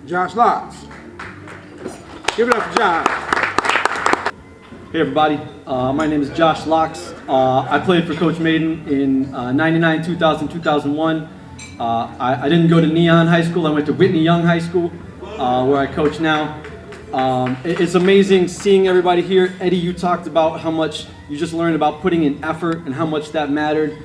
Josh Locks. Give it up for Josh. Hey everybody, my name is Josh Locks. I played for Coach Mayden in 99, 2000, 2001. I didn't go to Neon High School, I went to Whitney Young High School, where I coach now. It's amazing seeing everybody here. Eddie, you talked about how much you just learned about putting in effort and how much that mattered.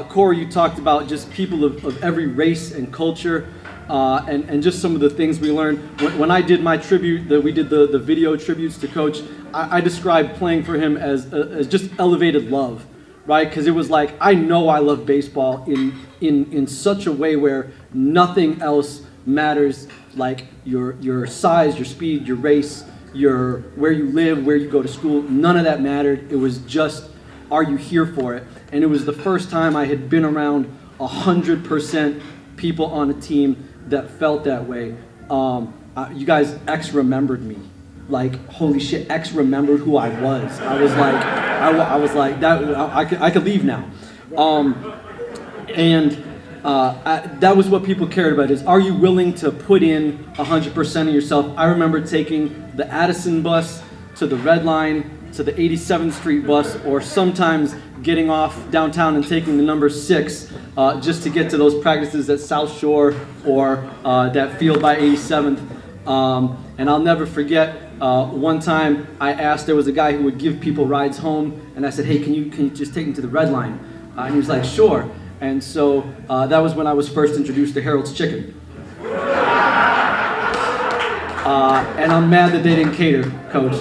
Corey, you talked about just people of every race and culture. And just some of the things we learned. When I did my tribute, we did the video tributes to Coach, I described playing for him as just elevated love, right? Because it was like, I know I love baseball in such a way where nothing else matters, like your size, your speed, your race, where you live, where you go to school. None of that mattered. It was just, are you here for it? And it was the first time I had been around 100% people on a team that felt that way. You guys, X remembered me. Like, holy shit, X remembered who I was. I was like, that. I could leave now. That was what people cared about, is, are you willing to put in 100% of yourself? I remember taking the Addison bus to the Red Line, to the 87th Street bus, or sometimes getting off downtown and taking the number 6 just to get to those practices at South Shore or that field by 87th. And I'll never forget, one time I asked, there was a guy who would give people rides home, and I said, hey, can you just take me to the Red Line? And he was like, sure. And so that was when I was first introduced to Harold's Chicken. And I'm mad that they didn't cater, Coach.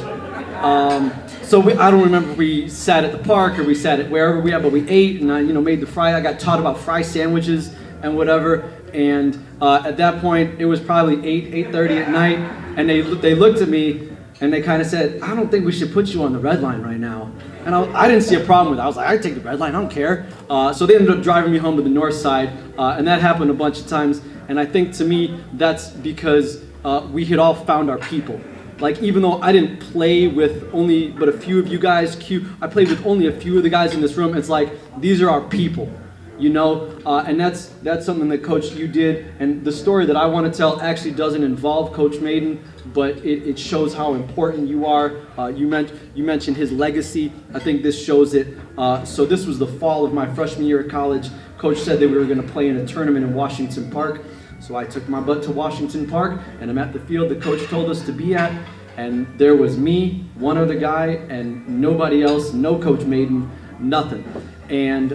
So I don't remember if we sat at the park or we sat at wherever we are, but we ate, and I made the fry. I got taught about fry sandwiches and whatever. And at that point, it was probably 8:30 at night, and they looked at me and they kind of said, I don't think we should put you on the Red Line right now. And I didn't see a problem with it. I was like, I'd take the Red Line, I don't care. So they ended up driving me home to the north side, and that happened a bunch of times. And I think, to me, that's because we had all found our people. Like, even though I didn't play with only but a few of you guys, I played with only a few of the guys in this room. It's like, these are our people, and that's something that, Coach, you did. And the story that I want to tell actually doesn't involve Coach Mayden, but it shows how important you are. You mentioned his legacy. I think this shows it. So this was the fall of my freshman year at college. Coach said that we were going to play in a tournament in Washington Park. So I took my butt to Washington Park, and I'm at the field that Coach told us to be at, and there was me, one other guy, and nobody else, no Coach Mayden, nothing. And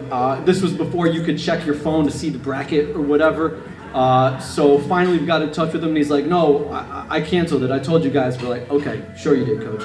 this was before you could check your phone to see the bracket or whatever. So finally we got in touch with him, and he's like, no, I canceled it. I told you guys. We're like, okay, sure you did, Coach.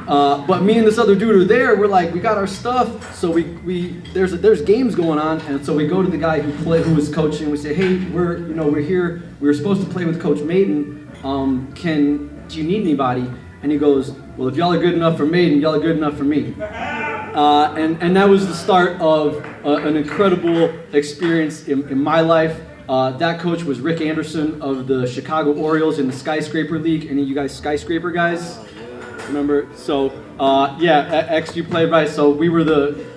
But me and this other dude are there. We're like, we got our stuff. So there's games going on, and so we go to the guy who was coaching. We say, hey, we're here. We were supposed to play with Coach Mayden. Do you need anybody? And he goes, well, if y'all are good enough for Mayden, y'all are good enough for me. And that was the start of an incredible experience in my life. That coach was Rick Anderson of the Chicago Orioles in the Skyscraper League. Any of you guys Skyscraper guys? Remember? So, X, you played, right? So we were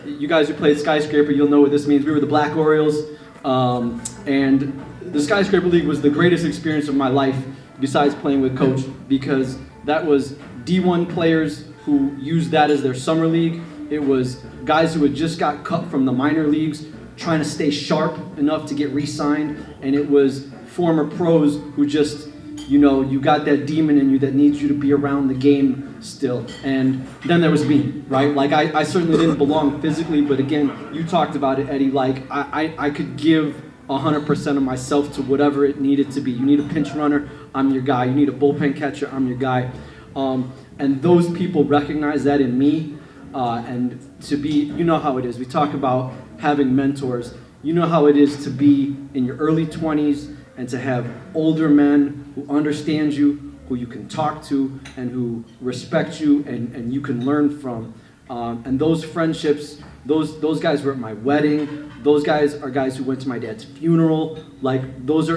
you guys who played Skyscraper, you'll know what this means. We were the Black Orioles. And the Skyscraper League was the greatest experience of my life besides playing with Coach, because that was D1 players who used that as their summer league. It was guys who had just got cut from the minor leagues trying to stay sharp enough to get re-signed. And it was former pros who just, you got that demon in you that needs you to be around the game still. And then there was me, right? Like, I certainly didn't belong physically, but again, you talked about it, Eddie, like I could give 100% of myself to whatever it needed to be. You need a pinch runner, I'm your guy. You need a bullpen catcher, I'm your guy. And those people recognize that in me. And to be, how it is. We talk about having mentors. You know how it is to be in your early 20s and to have older men who understand you, who you can talk to, and who respect you and you can learn from. And those friendships, those guys were at my wedding. Those guys are guys who went to my dad's funeral. Like, these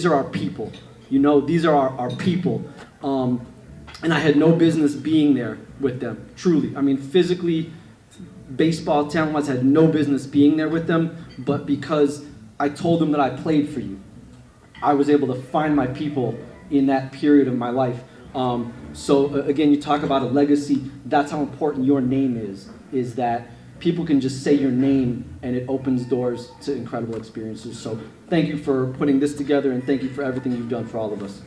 are our people. These are our people. And I had no business being there with them, truly. I mean, physically, baseball talent-wise, I had no business being there with them, but because I told them that I played for you. I was able to find my people in that period of my life. Again, you talk about a legacy. That's how important your name is that people can just say your name and it opens doors to incredible experiences. So thank you for putting this together, and thank you for everything you've done for all of us.